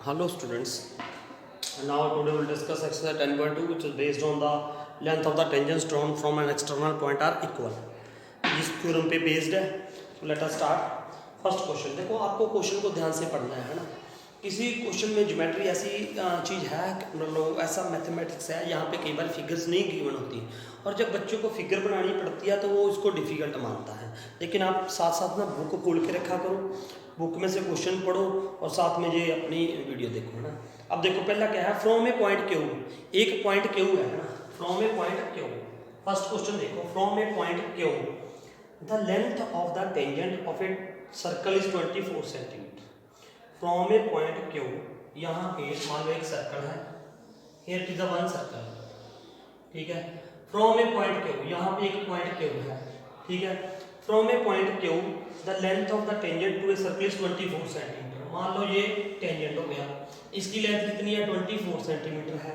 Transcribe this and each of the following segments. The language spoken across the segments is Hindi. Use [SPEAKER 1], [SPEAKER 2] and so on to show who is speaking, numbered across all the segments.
[SPEAKER 1] Hello students. Now today we will discuss exercise 10.2 which is based on the length of the tangents drawn from an external point are equal. इस थ्योरम पे बेस्ड है. तो let us start. First question देखो, आपको क्वेश्चन को ध्यान से पढ़ना है ना. किसी क्वेश्चन में ज्योमेट्री ऐसी चीज़ है, मतलब ऐसा मैथमेटिक्स है, यहाँ पे कई बार फिगर्स नहीं गिवन होती और जब बच्चों को फिगर बनानी पड़ती है तो वो इसको डिफ़िकल्ट मानता है. लेकिन आप साथ साथ ना बुक खोल के रखा करो, बुक में से क्वेश्चन पढ़ो और साथ में ये अपनी वीडियो देखो ना. अब देखो पहला क्या है, फ्रॉम ए पॉइंट क्यू, एक पॉइंट क्यू है ना, from a point Q. First question देखो, from a point Q the length of the tangent of a circle is 24 centimetre. From a point Q, यहाँ पे मान लो एक सर्कल है, here is the one circle, ठीक है. फ्रॉम ए पॉइंट क्यू, यहाँ पे एक पॉइंट क्यू है, ठीक है. From a point Q the length of the tangent to a circle is 24 centimetre. मान लो ये टेंजेंट हो गया, इसकी लेंथ कितनी है, 24 सेंटीमीटर है,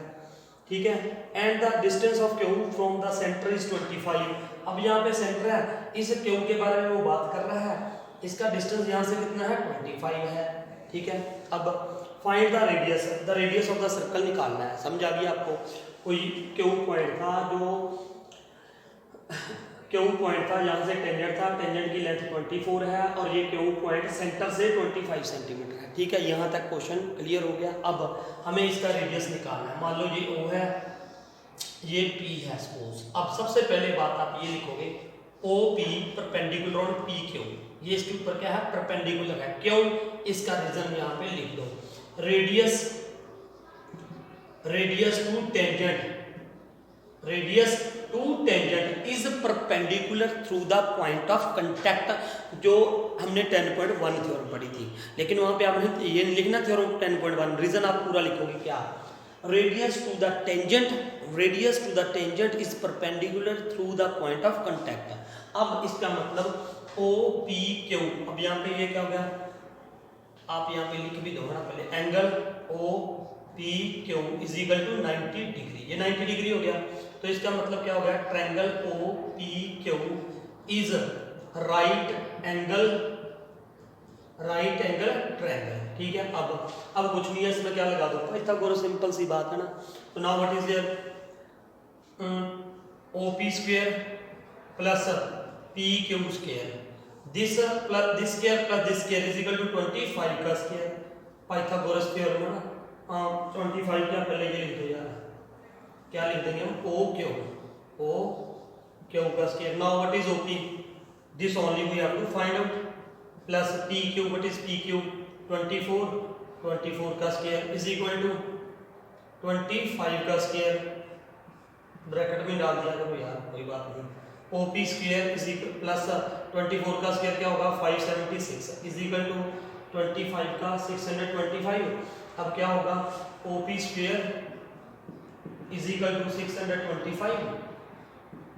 [SPEAKER 1] ठीक है. And the distance of Q from the centre is 25. अब यहाँ पे सेंटर है, इस क्यू के बारे में वो बात कर रहा है, इसका डिस्टेंस यहाँ से कितना है, 25 है, ठीक है. अब find the radius, the radius of the circle निकालना है. समझ आ गया आपको. कोई क्यू पॉइंट था, जो क्यू पॉइंट था, यहाँ से टेंजेंट था, टेंजेंट की लेंथ 24 है और ये क्यू पॉइंट सेंटर से 25 सेंटीमीटर है, ठीक है. यहाँ तक क्वेश्चन क्लियर हो गया. अब हमें इसका रेडियस निकालना है. मान लो ये O है, ये P है सपोज. अब सबसे पहले बात आप ये लिखोगे, OP परपेंडिकुलर ऑन PQ. ये इसके ऊपर क्या है, परपेंडिकुलर है. क्यों, इसका रीजन यहाँ पे लिख दो. Radius, radius to tangent, radius to tangent is perpendicular through the point of contact. जो हमने 10.1 थ्योरम पढ़ी थी, लेकिन वहां पे आपने ये नहीं लिखना थ्योरम 10.1, रीजन आप पूरा लिखोगे. क्या, radius to the tangent, radius to the tangent is perpendicular through the point of contact. अब इसका मतलब OPQ. अब यहाँ पे ये क्या हो गया, आप यहाँ पे लिख भी दो ना पहले, angle OPQ is equal to 90 degree. ये 90 डिग्री हो गया, तो इसका मतलब क्या हो गया, triangle OPQ is right angle, right angle triangle, ठीक है. अब कुछ नहीं है, इसमें क्या लगा दो, पाइथागोरस, सिंपल सी बात है ना. तो now what is there, OP square plus PQ square, this plus this square plus this square is equal to 25 का स्क्वायर. पाइथागोरस थ्योरम है ना. 25 क्या, पहले ये लिख दो यार, क्या लिख देंगे हम, OQ का square. Now what is OP, this only we have to find out, plus PQ, what is PQ, 24 का स्क्वायर इज इक्वल टू 25 का स्क्वायर. ब्रैकेट में डाल दिया करो यार, कोई बात नहीं. OP square is equal plus 24 का स्क्वायर क्या होगा, 576 इज इक्वल टू 25 का 625. अब क्या होगा, OP square is equal to 625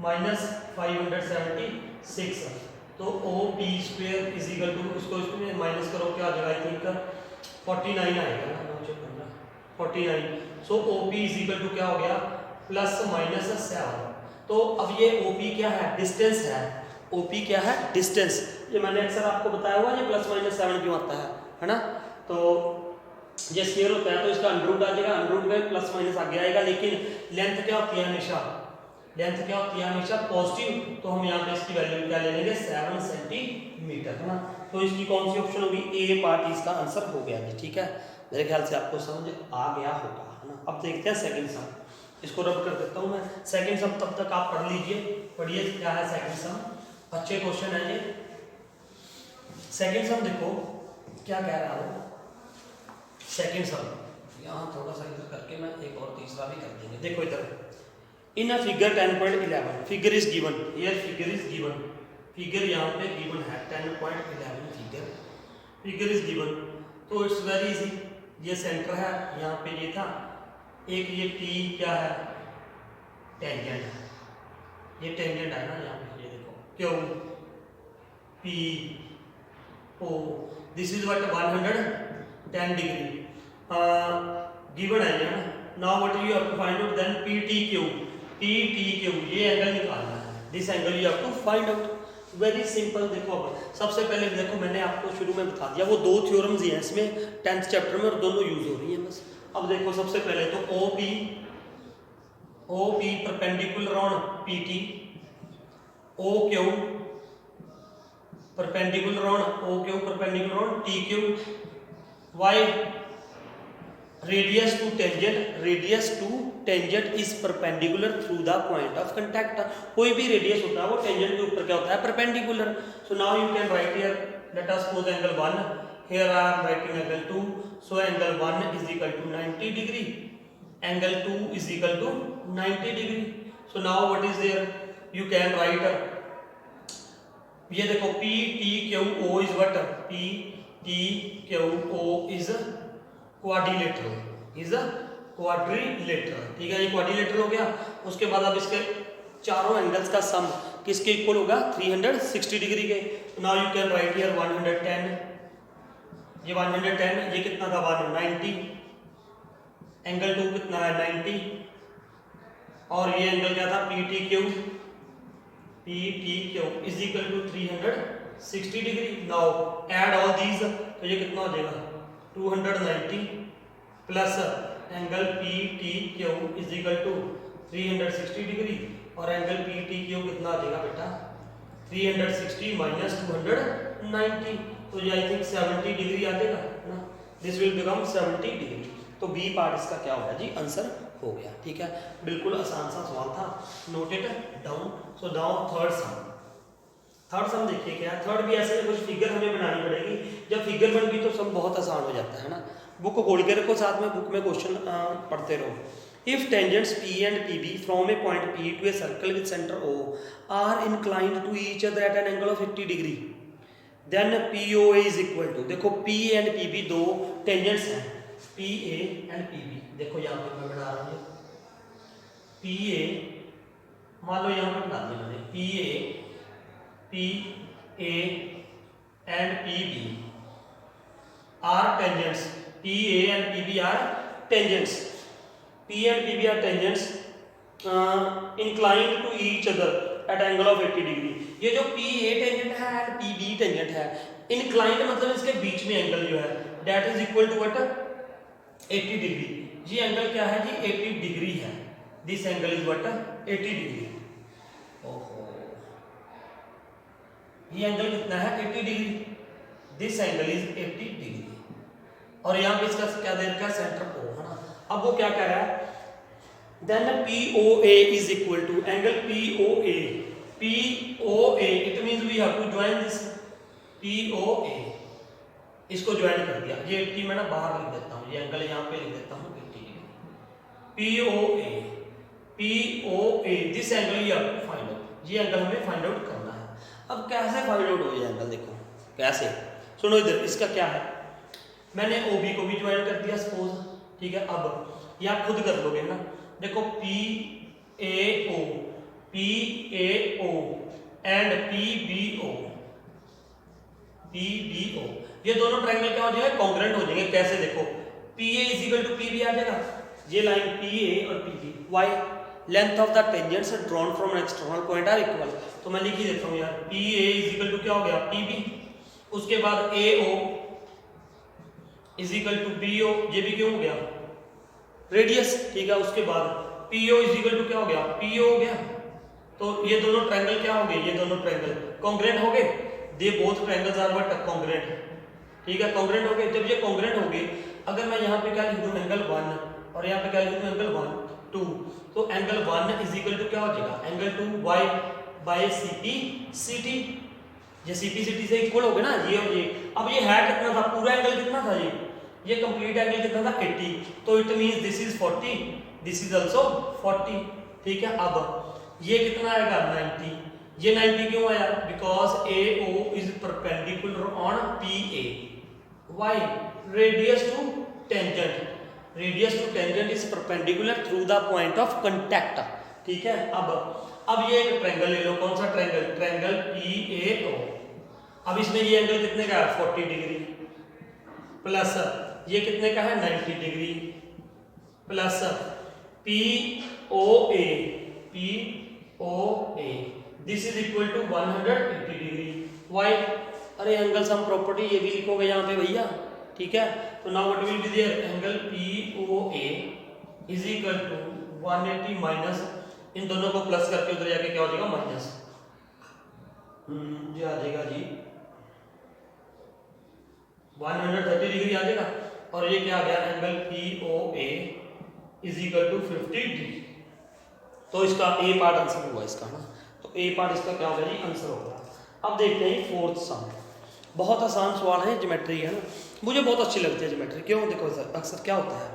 [SPEAKER 1] minus 576. तो OP square is equal to, इसको इसमें माइनस करो, क्या आ जाएगा, आई थिंक 49 आएगा ना, 49. सो OP इज इक्वल टू क्या हो गया, प्लस माइनस 7. तो अब ये OP क्या है, डिस्टेंस है. OP क्या है, डिस्टेंस. ये मैंने अक्सर आपको बताया हुआ, ये प्लस माइनस 7 क्यों आता है ना. तो ये स्केयर होता है तो इसका अंडररूट आ जाएगा, अंडररूट में प्लस माइनस आगे आएगा. लेकिन लेंथ क्या होती है हमेशा, लेंथ क्या होती है हमेशा पॉजिटिव. तो हम यहाँ पे इसकी वैल्यू क्या ले लेंगे, 7 सेंटीमीटर, है ना. तो इसकी कौन सी ऑप्शन होगी, ए पार्ट इसका आंसर हो गया जी, ठीक है. मेरे ख्याल से आपको समझ आ गया होगा, है ना. अब देखते हैं सेकंड सम, इसको रब कर देता हूँ मैं. सेकंड सम तब तक आप पढ़ लीजिए, पढ़िए क्या है सेकंड सम, अच्छे क्वेश्चन है ये. सेकंड सम देखो क्या कह रहा हूँ. सेकंड सम यहाँ थोड़ा सा इधर करके मैं एक और तीसरा भी कर देंगे. देखो इधर, in a figure 10.11 figure is given, here figure is given, figure यहाँ पे गिवन है 10.11 फिगर इज गिवन. तो इट्स वेरी इजी. ये सेंटर है, यहाँ पे ये था, एक ये P क्या है, टेंजेंट है, ये टेंजेंट है ना. यहाँ पे ये देखो क्यों, PO, this is what 110 degree given है ना. Now what you have to find out, then PTQ, ये एंगल निकालना है, this angle you have to find out. Very simple. देखो अब सबसे पहले देखो मैंने आपको शुरू में बता दिया, वो दो थ्योरम्स ही हैं इसमें 10th चैप्टर में और दोनों यूज हो रही हैं बस। अब देखो सबसे पहले तो O P perpendicular on P T, O Q perpendicular on T Q, why radius to tangent is perpendicular through the point of contact. कोई भी रेडियस होता है वो टेंजेंट के ऊपर क्या होता है, perpendicular. So now you can write here, let us suppose angle 1, here I am writing angle 2, so angle 1 is equal to 90 degree, angle 2 is equal to 90 degree. So now what is there, you can write, ये देखो P T Q O is what, P T Q O is quadrilateral, ठीक है, ये क्वाड्रिलेटरल हो गया। उसके बाद अब इसके चारों एंगल्स का सम किसके इक्वल होगा, 360 डिग्री के। Now you can write here 110, ये 110, ये कितना था 190, एंगल 2 कितना है 90, और ये एंगल क्या था P T Q is equal to 360 degree. Now add all these, तो ये कितना हो जाएगा 290 plus angle P T Q is equal to 360 degree, और एंगल पी टी क्यू कितना आ जाएगा बेटा 360 माइनस 290, तो ये आई थिंक 70 डिग्री आ जाएगा ना, दिस विल बिकम 70 डिग्री। तो बी पार्ट इसका क्या होगा जी, आंसर हो गया। ठीक है, बिल्कुल आसान सा सवाल था, note it down. So now third सम देखिए क्या है। थर्ड भी ऐसे कुछ फिगर हमें बनानी पड़ेगी, जब फिगर बन गई तो सम बहुत आसान हो जाता है ना। बुक को खोल के रखो, साथ में बुक में क्वेश्चन पढ़ते रहो। If tangents P and PB from a point P to a circle with center O are inclined to each other at an angle of 80 degree, then POA is equal to, देखो P and PB दो टेंजेंट्स हैं, PA and PB। देखो यहाँ पे मैं बना रहा हूँ PA, मान लो यहाँ पे बना दिया मैंने PA and PB are tangents, PA and PB are tangents, P and PB are tangents inclined to each other at angle of 80 degree। ये जो PA टेंजेंट है और PB टेंजेंट है, inclined मतलब इसके बीच में एंगल जो है that is equal to what, 80 degree. ये एंगल क्या है जी 80 डिग्री है, this angle is what 80 degree. ओहो, ये एंगल कितना है 80 degree, this angle is 80 degree, और यहाँ पे इसका क्या दे रखा है सेंटर O है ना। अब वो क्या कह रहा है, then POA is equal to angle POA, it means we have to join this POA, इसको ज्वाइन कर दिया। ये 80 मैं ना बाहर लिख देता हूँ, ये एंगल यहाँ पे लिख देता हूँ 80 degree. POA this angle you have to find out, ये एंगल हमें फाइंड आउट करना है। अब कैसे फाइंड आउट हो ये एंगल, देखो कैसे, सुनो इधर, इसका क्या है, मैंने OB को भी ज्वाइन कर दिया सपोज, ठीक है। अब ये आप खुद कर लोगे ना, देखो PAO एंड PBO, ये दोनों ट्रायंगल क्या हो जाएंगे, कॉन्ग्रुएंट हो जाएंगे। कैसे, देखो PA is equal to PB आ जाएगा, ये लाइन PA और PB, why length of the tangents drawn from an external point are equal. तो मैं लिख ही देता हूँ यार, PA इज इक्वल टू क्या हो गया PB, उसके बाद AO is equal to BO, ये भी क्यों हो गया रेडियस, ठीक है। उसके बाद PO इज इक्वल टू क्या हो गया PO हो गया। तो ये दोनों ट्रायंगल क्या हो गए, ये दोनों ट्रायंगल कॉन्ग्रुएंट हो गए, they both triangles are what congruent, ठीक है, कॉन्ग्रुएंट हो गए। जब ये कॉन्ग्रुएंट हो गए, अगर मैं यहाँ पे क्या लिख दूँ एंगल 1 और यहाँ पे क्या लिख दूँ एंगल 1 2, तो एंगल 1 इज इक्वल टू क्या हो जाएगा एंगल 2 y बाय CP/CT, ये CP/CT से इक्वल हो गए ना ये और ये। अब ये है कितना था, पूरा एंगल कितना था, ये कंप्लीट एंगल कितना था 80, तो it means this is 40, this is also 40, ठीक है। अब ये कितना आएगा 90, ये 90 क्यों आया, because AO is perpendicular on PA, why radius to tangent is perpendicular through the point of contact, ठीक है। अब ये एक ट्रायंगल ले लो, कौन सा ट्रायंगल PAO। अब इसमें ये एंगल कितने का है 40 डिग्री, प्लस ये कितने का है 90 degree, plus POA this is equal to 180 degree. Why, अरे एंगल सम प्रॉपर्टी ये भी लिखोगे यहाँ पे भैया, ठीक है। तो now what will be there, angle POA is equal to 180 minus, इन दोनों को प्लस करके उधर जाके क्या हो जाएगा माइनस, ये आ जाएगा जी 130 डिग्री आ जाएगा। और ये क्या आ गया, angle POA is equal to 50 degree. तो इसका ए पार्ट आंसर हुआ इसका ना, तो ए पार्ट इसका क्या होगा जी, आंसर होगा। अब देखते हैं फोर्थ सम, बहुत आसान सवाल है, ज्योमेट्री है ना, मुझे बहुत अच्छी लगती है ज्योमेट्री। क्यों, देखो सर अक्सर क्या होता है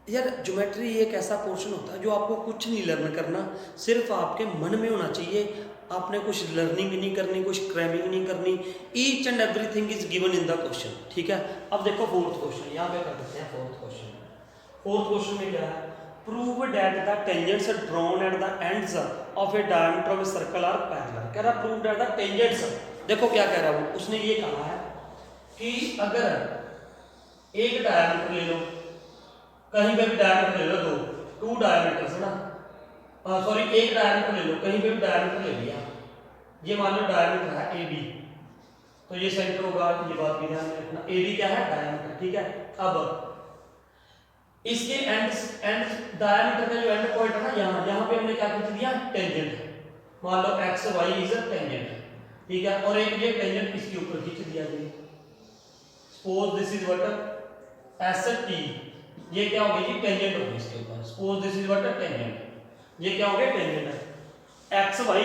[SPEAKER 1] यार, ज्योमेट्री एक ऐसा पोर्शन होता है जो आपको कुछ नहीं लर्न करना, सिर्फ आपके मन में होना चाहिए। आपने कुछ लर्निंग नहीं करनी, कुछ क्रैमिंग नहीं करनी, each and everything is given in the question, ठीक है। अब देखो फोर्थ क्वेश्चन, यहाँ पे कर देते हैं फोर्थ क्वेश्चन। फोर्थ क्वेश्चन में क्या है, prove that the tangents drawn at the ends of a diameter of a circle are parallel. कह रहा प्रूव दैट द टेंजेंट्स, देखो क्या कह रहा है वो, उसने ये कहा है कि अगर एक डायमीटर ले लो, कहीं पे भी डायमीटर ले लो, टू डायमीटर्स है ना, सॉरी एक डायमीटर ले लो, कहीं पे भी डायमीटर ले लिया, ये मान लो डायमीटर है AB, तो ये सेंटर होगा, ये बात भी ध्यान में रखना, AB क्या है डायमीटर, ठीक है। अब इसके एंड डायमीटर का जो एंड पॉइंट है ना, यहाँ पे हमने क्या खींच दिया, टेंजेंट, मान लो XY इज अ टेंजेंट, ठीक है, और एक ये टेंजेंट इसके ऊपर खींच दिया जाए, suppose this is what ST, ये क्या हो गई जी टेंजेंट होगी इसके ऊपर, suppose this is what tangent, ये क्या हो गया टेंजेंट है। XY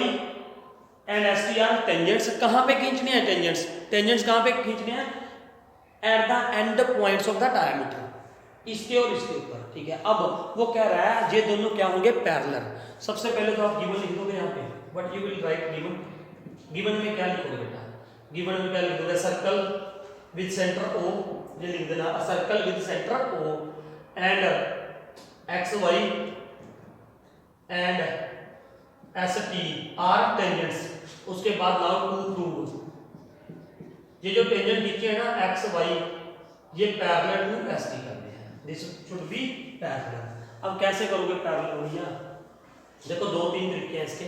[SPEAKER 1] and ST are tangents, कहां पे खींचने हैं टेंजेंट्स, टेंजेंट्स कहां पे खींचने हैं, at the end points of the diameter, इसके और इसके ऊपर, ठीक है। अब वो कह रहा है ये दोनों क्या होंगे पैरेलल। सबसे पहले तो आप गिवन लिख दोगे यहाँ पे, but you will right given, given में क्या लिखोगे बेटा, गिवन में क्या लिखोगे, सर्कल विद सेंटर O, ये लिख देना, circle with centre O and XY and ST are tangents. उसके बाद नाउ टू ये जो टेंजेंट खींचे हैं ना XY, ये पैरेलल टू ST करने हैं, दिस शुड बी पैरेलल। अब कैसे करोगे पैरेलल भैया, देखो दो तीन तरीके हैं इसके।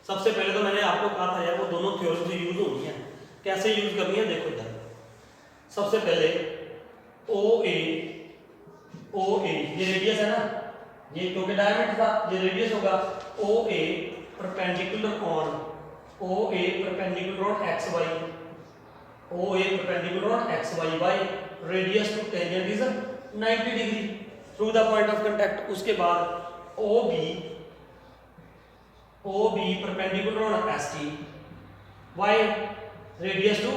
[SPEAKER 1] सबसे पहले तो मैंने आपको कहा था यार वो दोनों थ्योरम यूज होनी है, कैसे यूज करनी है, देखो इधर सबसे पहले OA ये रेडियस है ना, ये क्योंकि डायमीटर था, ये रेडियस होगा, OA perpendicular on XY, OA perpendicular on XY by radius to tangent is 90 degree through the point of contact। उसके बाद OB perpendicular on ST by radius to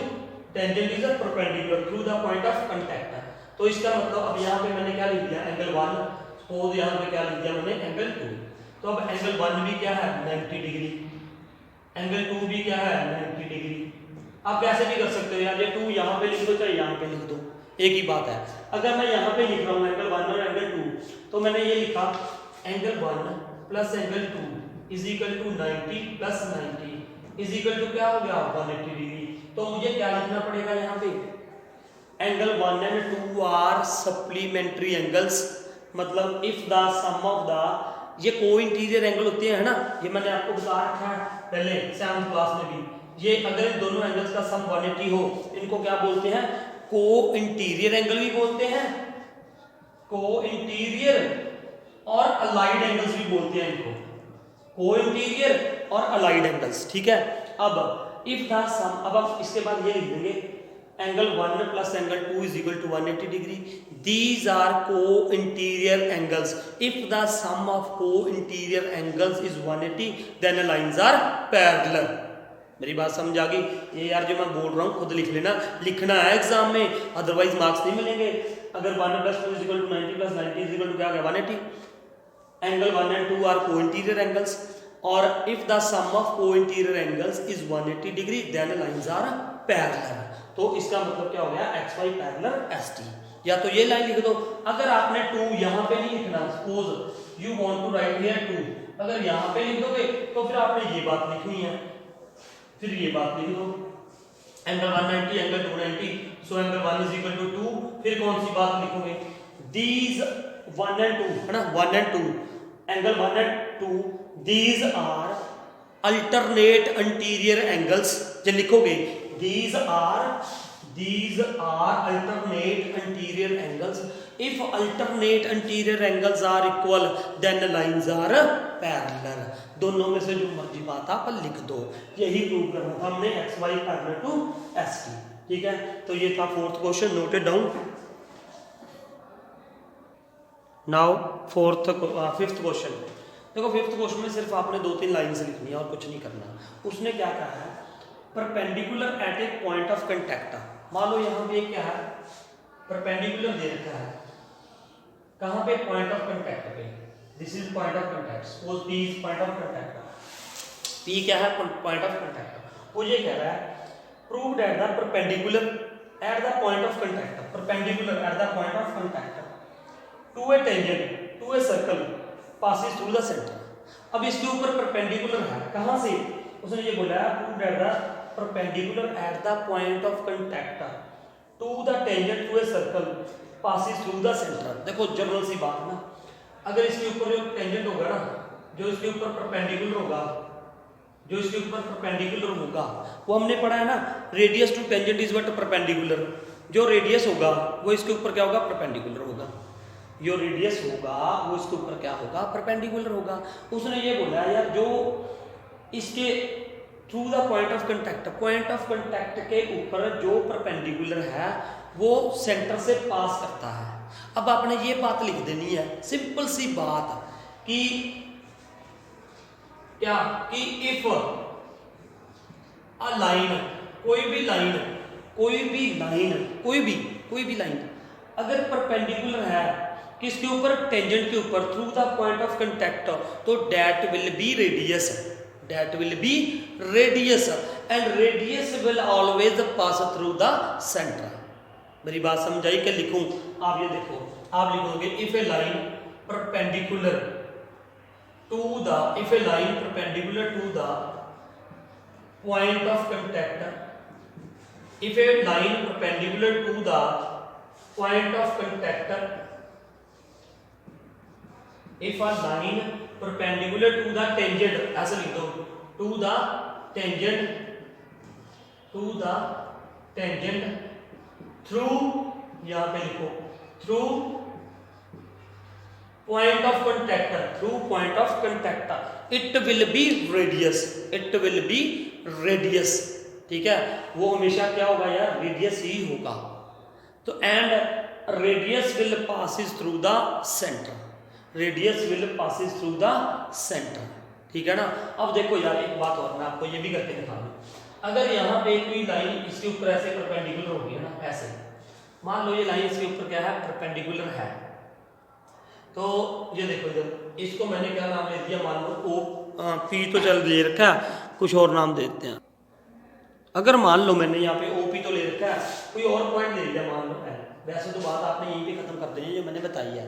[SPEAKER 1] tangent is perpendicular through the point of contact। तो इसका मतलब अब यहाँ पे मैंने क्या लिख दिया, एंगल 1, सपोज यहाँ पे क्या लिख दिया मैंने, एंगल 2। तो अब एंगल 1 भी क्या है 90 डिग्री, एंगल 2 भी क्या है 90 डिग्री। आप कैसे भी कर सकते हो यार, ये 2 यहाँ पे लिख दो चाहे यहाँ पे लिख दो, एक ही बात है। अगर मैं यहाँ पे लिख रहा हूँ एंगल 1 और एंगल 2, तो मैंने ये लिखा angle 1 plus angle 2 is equal to 90 plus 90 is equal to क्या हो गया 180 डिग्री। तो मुझे क्या लिखना पड़ेगा यहाँ पे, angle 1 and 2 are supplementary angles, मतलब if the sum of the, ये को इंटीरियर एंगल होते हैं ना, ये मैंने आपको बता रखा है पहले 7th क्लास में भी, ये अगर इन दोनों एंगल्स का सम 180 हो, इनको क्या बोलते हैं, को इंटीरियर एंगल भी बोलते हैं, को इंटीरियर और अलाइड एंगल्स भी बोलते हैं इनको, को इंटीरियर और अलाइड एंगल्स, ठीक है। अब इफ द सम, अब आप इसके बाद ये लिख देंगे angle 1 plus angle 2 is equal to 180 degree, these are को interior angles, if the sum of को interior angles is 180 then the lines are parallel. मेरी बात समझ आ गई, ये यार जो मैं बोल रहा हूँ खुद लिख लेना, लिखना है एग्जाम में, अदरवाइज मार्क्स नहीं मिलेंगे। अगर 1 plus 2 is equal to 90 plus 90 is equal to क्या आ गया 180, एंगल 1 एंड 2 आर को इंटीरियर एंगल्स, और इफ द सम ऑफ को interior angles is 180 degree then lines are parallel. तो इसका मतलब क्या हो गया, XY पैरेलल ST। या तो ये लाइन लिख दो, अगर आपने 2 यहाँ पे नहीं लिखना, suppose you want to write here 2, अगर यहाँ पे लिख दोगे तो फिर आपने ये बात लिखनी है, फिर ये बात लिख दो, angle 190 angle 290, so angle 1 is equal to 2, फिर कौन सी बात लिखोगे, दीज 1 एंड 2 है ना, 1 and 2, angle 1 and 2 these are alternate interior angles जो लिखोगे these are alternate anterior angles. If alternate anterior angles are equal then lines are parallel. दोनों में से जो मर्जी बात आप लिख दो, यही प्रूव करना था हमने X Y parallel to S की। ठीक है, तो ये था fourth question, noted down. Now fifth question. देखो फिफ्थ क्वेश्चन में सिर्फ आपने 2-3 लाइन्स लिखनी है और कुछ नहीं करना। उसने क्या कहा है, perpendicular eight A point of contact. मान लो यहाँ पे क्या है, परपेंडिकुलर दे रखा है, कहाँ पे, पॉइंट ऑफ कंटैक्ट पे। This is point of contact, suppose P is point of contact. P क्या है, पॉइंट ऑफ कंटैक्ट। वो ये कह रहा है prove that the perpendicular at the point of contact, perpendicular at the point of contact to a tangent to a circle passes through the centre. अब इसके ऊपर परपेंडिकुलर है, कहाँ से, उसने ये बोला है prove that the perpendicular at the point of contact to the tangent to a circle passes through the centre. देखो जनरल सी बात ना, अगर इसके ऊपर जो टेंजेंट होगा ना, जो इसके ऊपर परपेंडिकुलर होगा, जो इसके ऊपर परपेंडिकुलर होगा, वो हमने पढ़ा है ना, radius to tangent is what perpendicular. जो रेडियस होगा वो इसके ऊपर क्या होगा, परपेंडिकुलर होगा। जो रेडियस होगा वो इसके ऊपर क्या होगा, परपेंडिकुलर होगा। उसने ये बोला यार जो इसके through the point of contact, point of contact के ऊपर जो परपेंडिकुलर है वो सेंटर से पास करता है। अब आपने ये बात लिख देनी है, सिंपल सी बात, कि क्या, कि इफ अ लाइन, कोई भी लाइन अगर परपेंडिकुलर है किसके ऊपर, टेंजेंट के ऊपर, through the point of contact, तो that will be radius, and radius will always pass through the centre. मेरी बात समझ आई कि लिखूं? आप ये देखो, आप लिखोगे if a line perpendicular to the point of contact, if a line perpendicular to the point of contact, if a line perpendicular to the tangent, ऐसे लिख दो, to the tangent through, यहाँ पे लिखो through point of contact, it will be radius, ठीक है, वो हमेशा क्या होगा यार, रेडियस ही होगा। तो and radius will passes through the centre, ठीक है ना। अब देखो यार एक बात और मैं आपको ये भी करके दिखा दूं, अगर यहाँ पे कोई लाइन इसके ऊपर ऐसे परपेंडिकुलर होगी है ना, ऐसे मान लो ये लाइन इसके ऊपर क्या है, परपेंडिकुलर है, तो ये देखो इधर, इसको मैंने क्या नाम दे दिया, मान लो ओ पी तो चल दे रखा है, कुछ और नाम देते हैं। अगर मान लो मैंने यहाँ पे ओपी तो ले रखा है, कोई और पॉइंट ले लिया, मान लो एल, वैसे तो बात आपने यहीं पे खत्म कर देनी है जो मैंने बताई है।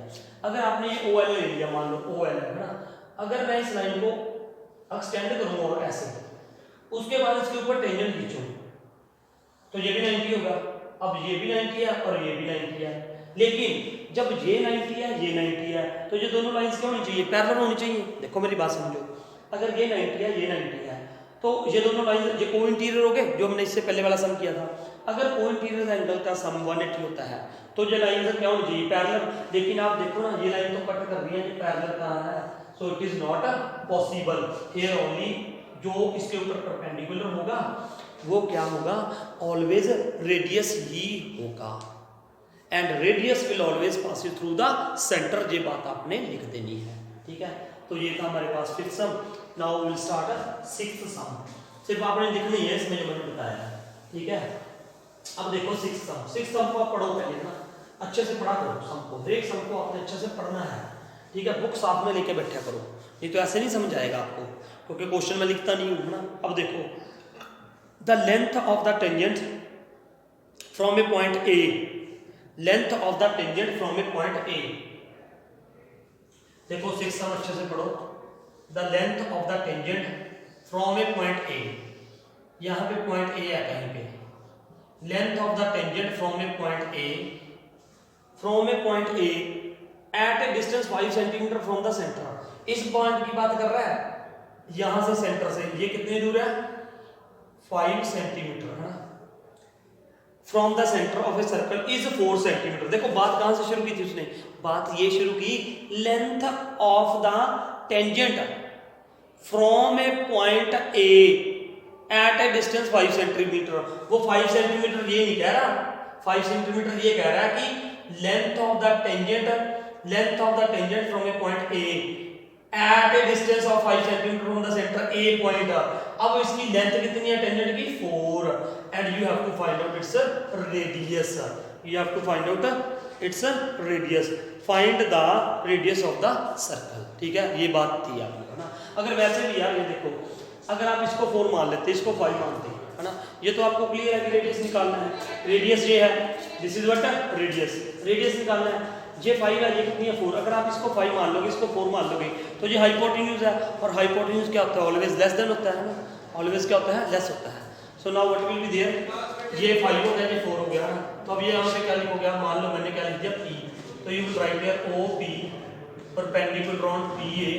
[SPEAKER 1] अगर आपने ये ओ एल ले लिया, मान लो ओ एल है ना, अगर मैं इस लाइन को एक्सटेंड करूँगा और ऐसे, उसके बाद इसके ऊपर टेंजेंट खींचूँ तो ये भी 90 होगा। अब ये भी 90 है और ये भी 90 है, लेकिन जब ये 90 है ये 90 है, तो ये दोनों लाइंस क्या होनी चाहिए, पैरेलल होनी चाहिए। देखो मेरी बात समझो, अगर ये 90 है ये 90 है, तो ये दोनों लाइंस ये को इंटीरियर हो गए, जो हमने इससे पहले वाला सम किया था। अगर को इंटीरियर एंगल का सम 180 होता है तो ये लाइन क्या होनी चाहिए, पैरेलल। लेकिन आप देखो ना, ये लाइन तो कट कर रही है, ये पैरेलल कहाँ है, so it is not possible here only. जो इसके ऊपर परपेंडिकुलर होगा वो क्या होगा, ऑलवेज रेडियस ही होगा, and radius will always pass through the centre. ये बात आपने लिख देनी है, ठीक है। तो ये था हमारे पास fifth sum. Now will start sixth sum. सिर्फ आपने लिखनी है इसमें जो मैंने बताया, ठीक है। अब देखो सिक्स्थ सम को आप पढ़ो पहले ना, अच्छे से पढ़ा करो सम को, हर एक सम को आपने अच्छे से पढ़ना है, ठीक है। बुक साथ में लेके बैठा करो, नहीं तो ऐसे नहीं समझ आएगा आपको, क्योंकि क्वेश्चन में लिखता नहीं हूँ ना। अब देखो, the length of the tangent from a point A, length of the tangent from a point A. देखो सिक्स्थ सम अच्छे से पढ़ो। The length of the tangent from a point A, यहाँ पे पॉइंट ए है कहीं पे, length of the tangent from a point A, from a point A at a distance 5 centimetre from the centre. इस पॉइंट की बात कर रहा है, यहां से सेंटर से ये कितनी दूर है 5 सेंटीमीटर है ना, from the centre of a circle is 4 centimetre. देखो बात कहां से शुरू की थी उसने, बात ये शुरू की length of the tangent from a point A at a distance 5 centimetre. वो 5 सेंटीमीटर ये नहीं कह रहा, 5 सेंटीमीटर ये कह रहा है कि length of the tangent from a point A at a distance of 5 centimetre from the centre a point. अब इसकी लेंथ कितनी है टेंजेंट की 4 and you have to find out its radius. You have to find out its radius, find the radius of the circle. ठीक है, ये बात थी आप लोग है ना। अगर वैसे भी यार ये देखो, अगर आप इसको 4 मान लेते, इसको 5 मानते है ना, ये तो आपको क्लियर है कि रेडियस निकालना है। रेडियस ये है, दिस इज व्हाट रेडियस निकालना है। ये 5 है, ये कितनी है 4। अगर आप इसको 5 मान लोगे, इसको 4 मान लोगे, तो ये हाइपोटेन्यूज है, और हाइपोटेन्यूज क्या होता है ऑलवेज लेस देन होता है ना, ऑलवेज क्या होता है लेस होता है। So now what will be there, ये 5 हो गया, ये 4 हो गया ना, तो अब ये यहाँ पे क्या लिखोगे, मान लो मैंने क्या लिख दिया P, तो you will write here OP perpendicular on PA,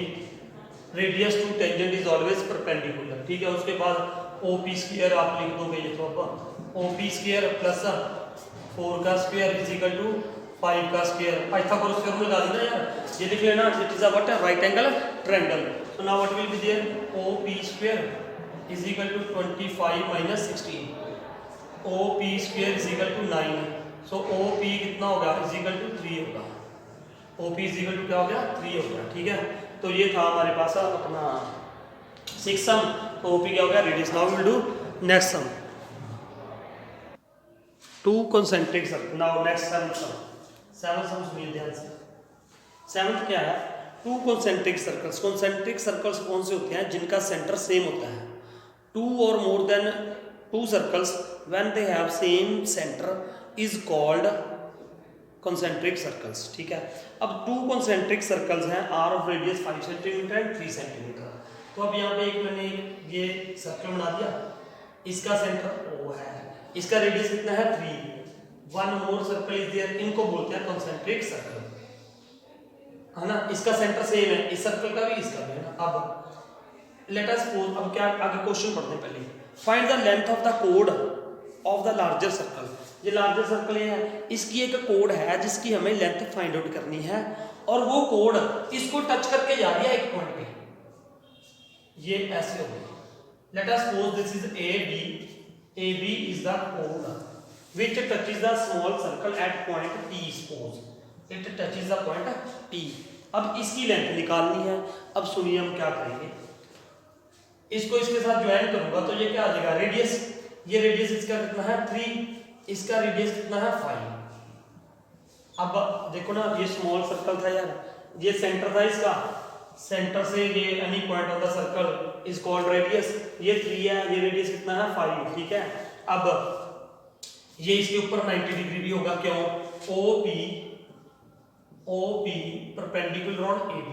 [SPEAKER 1] radius to tangent is always perpendicular. ठीक है, उसके बाद OP स्क्वायर आप लिख दोगे, ये तो अब OP स्क्वायर प्लस 4 का स्क्वायर इज इक्वल टू 5 का स्क्वायर। पाइथागोरस थ्योरम लगा देना यार, ये देख लेना, it is a what right angle triangle. So now what will be there, OP square is equal to 25 minus 16, OP square is equal to 9। सो OP कितना होगा इज इक्वल टू 3 होगा, OP इज इक्वल टू क्या हो गया 3 हो गया। ठीक है, तो ये था हमारे पास अपना 6 सम, तो OP क्या हो गया radius. Now will do next sum, 2 concentric circle. Now next seven sum सुनिए ध्यान से। सेवंथ क्या है, 2 concentric सर्कल्स। concentric सर्कल्स कौन से होते हैं, जिनका सेंटर सेम होता है। 2 or more than 2 circles when they have same center is called concentric circles। ठीक है, अब 2 concentric circles हैं, are of radius 5 cm and 3 cm। तो अब यहाँ पे एक मैंने ये सर्कल बना दिया, इसका सेंटर O है, इसका रेडियस कितना है 3, 1 more circle is there, इनको बोलते हैं concentric circle है ना। इसका सेंटर सेम है, इस सर्कल का भी इसका भी है ना। अब लेट अस सपोज, अब क्या आगे क्वेश्चन पढ़ते हैं पहले, find the length of the code of the larger circle. ये लार्जर सर्कल ये है, इसकी एक कोड है जिसकी हमें लेंथ फाइंड आउट करनी है, और वो कोड इसको टच करके जा रही है एक पॉइंट पे, ये ऐसे होगी। Late us suppose this is AB is the code which touches the small circle eight point P, suppose it touches the point P। अब इसकी लेंथ निकालनी है। अब सुनिए हम क्या करेंगे, इसको इसके साथ ज्वाइन करूंगा तो ये क्या आ जाएगा रेडियस, ये रेडियस इसका कितना है 3, इसका रेडियस कितना है 5। अब देखो ना, ये स्मॉल सर्कल था यार, ये सेंटर था इसका, सेंटर से ये any point of the circle is called radius. ये 3 है, ये रेडियस कितना है 5। ठीक है, अब ये इसके ऊपर 90 डिग्री भी होगा, क्यों, OP perpendicular on AB,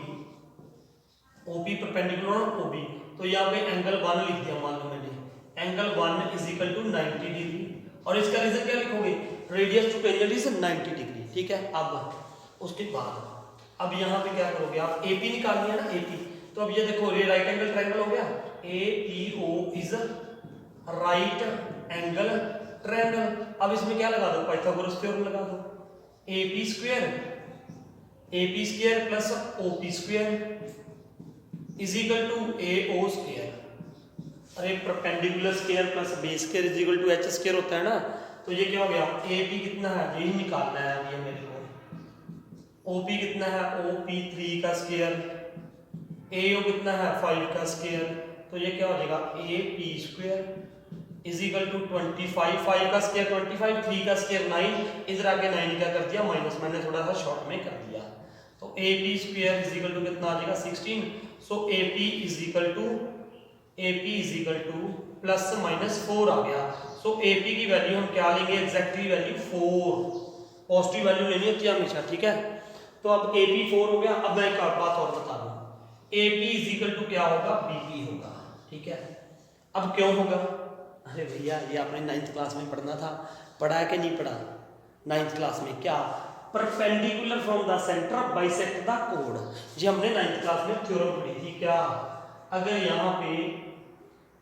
[SPEAKER 1] OP perpendicular on OB। तो यहाँ पे एंगल 1 लिख दिया, मान लो मैंने angle 1 is equal to 90 degree, और इसका रीजन क्या लिखोगे, radius to tangent is 90 degree. ठीक है, अब उसके बाद अब यहाँ पे क्या करोगे आप, AP निकालनी है ना AP। तो अब ये देखो, ये राइट एंगल ट्रायंगल हो गया, APO is right angle triangle. अब इसमें क्या लगा दो, पाइथागोरस थ्योरम लगा दो, AP square plus OP square is equal to AO square. अरे perpendicular square plus base square is equal to H square होता है ना। तो ये क्या हो गया, AP कितना है यही निकालना है अब ये मेरे को। OP कितना है, OP 3 का स्क्वायर, AO कितना है 5 का स्क्वायर। तो ये क्या हो जाएगा, AP square is equal to 25, 5 का स्क्वायर 25, 3 का स्क्वायर 9, इधर आके 9 क्या कर दिया माइनस, मैंने थोड़ा सा शॉर्ट में कर दिया। तो AP square is equal to कितना आ जाएगा 16। So AP is equal to plus minus 4 आ गया। सो AP की वैल्यू हम क्या लेंगे, एग्जैक्टली वैल्यू 4, पॉजिटिव वैल्यू लेनी होती है हमेशा। ठीक है, तो अब AP 4 हो गया। अब मैं एक बात और बता दूं, AP इज इक्वल टू क्या होगा, BP होगा। ठीक है, अब क्यों होगा, अरे भैया ये आपने 9th क्लास में पढ़ना था, पढ़ा है कि नहीं पढ़ा 9th क्लास में, क्या perpendicular from the centre bisect the code. ये हमने 9th क्लास में थ्योरम पढ़ी थी, क्या अगर यहाँ पे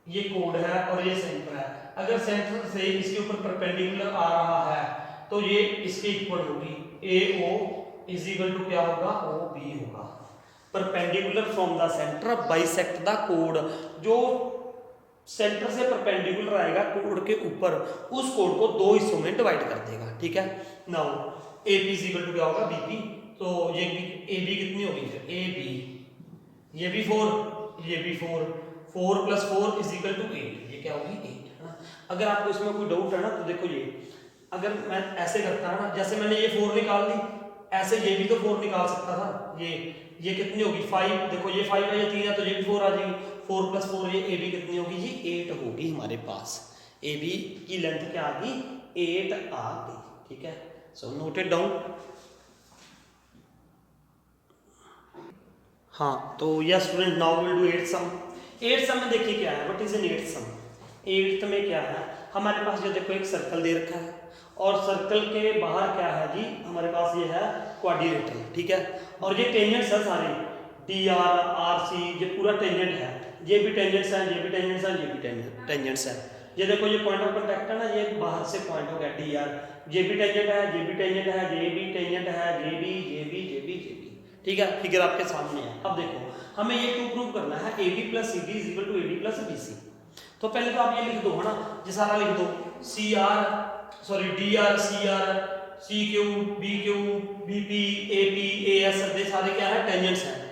[SPEAKER 1] ये कोड है और ये सेंटर है, अगर सेंटर से इसके ऊपर परपेंडिकुलर आ रहा है तो ये इसके इक्वल होगी, ए ओ इज इक्वल टू क्या होगा, ओ बी होगा। Perpendicular from the centre bisect the code, जो सेंटर से परपेंडिकुलर आएगा कोड के ऊपर, उस कोड को दो हिस्सों में डिवाइड कर देगा, ठीक है। Now A B is equal to क्या होगा, बी पी। तो ये ए बी कितनी होगी, ए बी, ये भी 4, ये भी 4, 4 + 4 इज इक्वल टू 8, ये क्या होगी 8, है ना। अगर आपको इसमें कोई डाउट है ना तो देखो, ये अगर मैं ऐसे करता है ना, जैसे मैंने ये 4 निकाल दी, ऐसे ये भी तो 4 निकाल सकता था। ये कितनी होगी 5, देखो ये 5 है, ये 3 है, तो ये भी 4 आ जाएगी। 4 + 4 ये ए बी कितनी होगी, ये 8 होगी हमारे पास। ए बी की लेंथ क्या आ गई, 8 आ गई, ठीक है। So note it down. हाँ, तो yes student, now will do 8th sum. 8th sum में देखिए क्या है, what is an 8th sum. 8th में क्या है, हमारे पास ये देखो एक सर्कल दे रखा है और सर्कल के बाहर क्या है जी, हमारे पास ये है क्वाड्रिलेटरल, ठीक है। और ये टेंजेंट्स है सारे, डी आर आर सी, ये पूरा टेंजेंट है, ये भी टेंजेंट्स है, ये भी टेंजेंट्स है, ये भी टेंजेंट्स है। ये देखो ये पॉइंट ऑफ कांटेक्ट है ना, ये बाहर से पॉइंट हो गया डी आर, ये भी टेंजेंट है, ये भी टेंजेंट है, ये भी टेंजेंट है, ये भी, ये भी, ये भी, ये भी, ठीक है। फिगर आपके सामने है। अब देखो हमें ये टू प्रूव करना है, A B plus C D is equal to A D plus B C. तो पहले तो आप ये लिख दो, है ना, ये सारा लिख दो, C R, sorry D R, C R, C Q, B Q, B P, A P, A S, ये सारे क्या है, टेंजेंट्स हैं।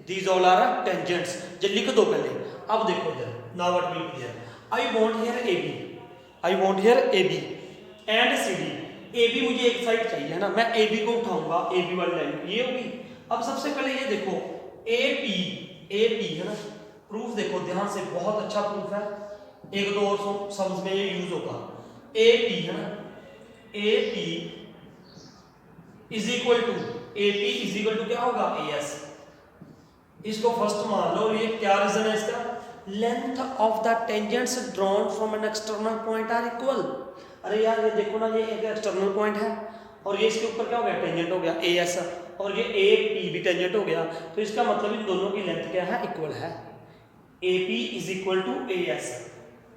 [SPEAKER 1] दीज ऑल आर टेंजेंट्स, ये लिख दो पहले। अब देखो इधर, now what will clear, I want here A B, I want here A B and C D. A B मुझे एक साइड चाहिए, है ना, मैं ए बी को उठाऊंगा, ए बी वाली लाइन ये होगी। अब सबसे पहले ये देखो ए पी है ना, प्रूफ देखो ध्यान से, बहुत अच्छा प्रूफ है, एक दो और सम्स में ये यूज होगा। ए पी है ना, A P is equal to, A P is equal to क्या होगा, ए एस। इसको फर्स्ट मान लो, ये क्या रीजन है इसका, length of the tangents drawn from an external point are equal. अरे यार ये देखो ना, ये एक एक्सटर्नल पॉइंट है और ये इसके ऊपर क्या हो गया, टेंजेंट हो गया ए एस, और ये ए पी भी टेंजेंट हो गया, तो इसका मतलब इन दोनों की लेंथ क्या है, इक्वल है। A P is equal to A S,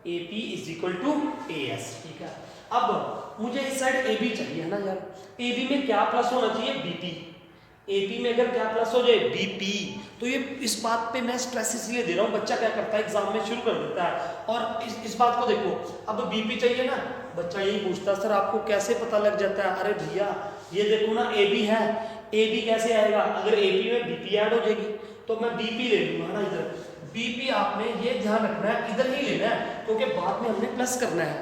[SPEAKER 1] A P is equal to A S, ठीक है। अब मुझे इस साइड ए बी चाहिए, है ना यार, ए बी में क्या प्लस होना चाहिए, बी पी। ए पी में अगर क्या प्लस हो जाए, बी पी, तो ये इस बात पे मैं स्ट्रेस इसलिए दे रहा हूँ, बच्चा क्या करता है एग्जाम में शुरू कर देता है, और इस बात को देखो, अब बी पी चाहिए ना, बच्चा यही पूछता है सर आपको कैसे पता लग जाता है। अरे भैया ये देखो ना, ए बी है, ए बी कैसे आएगा, अगर ए पी में बी पी ऐड हो जाएगी तो मैं बी पी ले लूंगा ना इधर। बी पी आपने ये ध्यान रखना है, इधर ही लेना है, क्योंकि बाद में हमने प्लस करना है।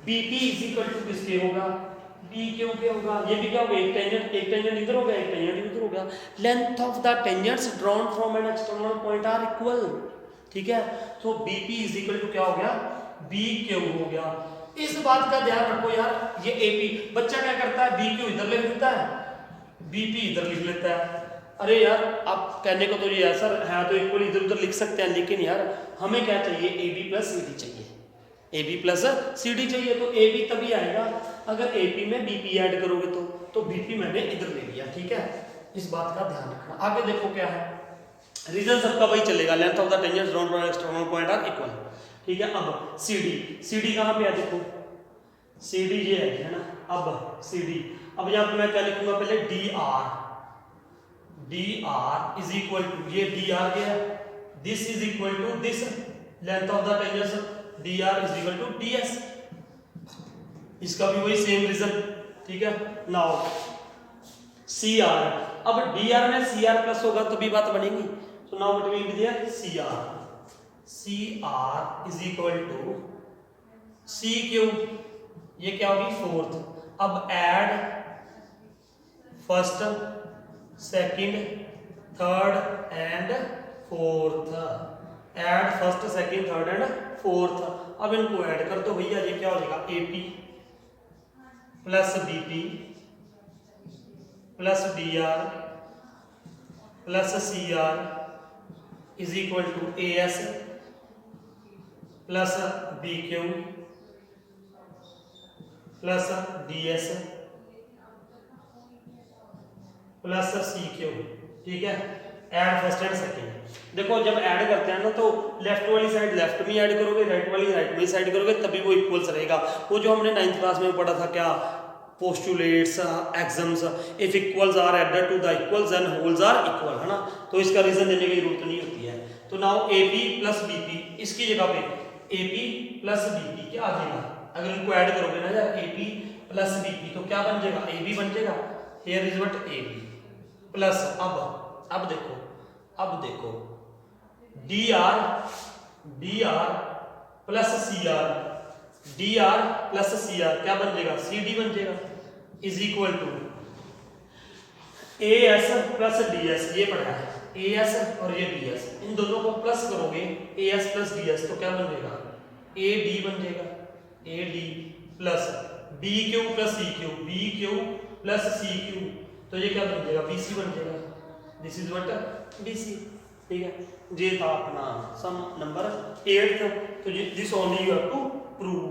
[SPEAKER 1] B P is equal to किसके होगा, बी क्यों के होगा, ये भी क्या होगा, एक टेंजेंट इधर हो गया, एक टेंजेंट इधर हो गया। Length of the tangents drawn from an external point are equal, ठीक है। तो B P is equal to क्या हो गया, बी क्यू हो गया। इस बात का ध्यान रखो यार, ये ए पी, बच्चा क्या करता है, बी क्यू इधर लिख देता है, बी पी इधर लिख लेता है। अरे यार आप कहने को तो ये है सर, है तो इक्वल इधर उधर लिख सकते हैं, लेकिन यार हमें क्या चाहिए, A B plus C D चाहिए, A B plus C D चाहिए। तो ए बी तभी आएगा अगर ए पी में बी पी ऐड करोगे तो बी पी मैंने इधर ले लिया, ठीक है। इस बात का ध्यान रखना। आगे देखो क्या है, रीजन सबका वही चलेगा, length of the tangents drawn from external point are equal, ठीक है। अब सी डी कहाँ पे है, देखो सी डी ये है ना, अब सी डी, अब यहाँ पे मैं क्या लिखूंगा, पहले D R is equal to, ये डी आर गया, this is equal to this, length of the tangents D R is equal to D S, इसका भी वही सेम रीजन, ठीक है। नाउ सी आर, अब डी आर में सी आर प्लस होगा तभी बात बनेगी, तो now what will be there, C R is equal to C Q, ये क्या होगी, फोर्थ। अब add first, second, third and fourth, add first, second, third and fourth. अब इनको ऐड कर दो भैया, ये क्या हो जाएगा, A P plus B P plus D R plus C R is equal to A S plus B Q plus D S plus C Q, ठीक है। Add first and second. देखो जब ऐड करते हैं ना तो लेफ्ट वाली साइड लेफ्ट में ऐड करोगे, राइट वाली राइट में साइड करोगे, तभी वो इक्वल्स रहेगा। वो जो हमने 9th क्लास में पढ़ा था क्या, postulates axioms, if equals are added to the equals and wholes are equal, है ना। तो इसका रीजन देने की जरूरत नहीं होती है। तो नाउ AP प्लस BP, इसकी जगह पे AP प्लस BP क्या आ जाएगा, अगर इनको ऐड करोगे ना यार AP प्लस BP तो क्या बन जाएगा, AB बन जाएगा। Here is what AB plus अब देखो DR plus DR plus CR क्या बन जाएगा, CD बन जाएगा, is equal to AS plus DS, ये पढ़ा है AS और ये DS, इन दोनों को प्लस करोगे AS प्लस DS तो क्या बन जाएगा, AD बन जाएगा, AD plus BQ plus CQ, BQ plus CQ तो ये क्या बन जाएगा, BC बन जाएगा। दिस इज व्हाट BC, ठीक है। ये था अपना सम नंबर 8। तो this only you have to prove,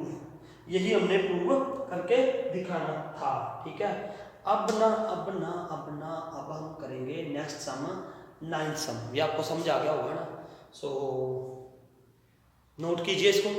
[SPEAKER 1] यही हमने प्रूव करके दिखाना था, ठीक है। अब हम करेंगे नेक्स्ट सम 9th सम, ये आपको समझ आ गया होगा ना। सो नोट कीजिए इसको।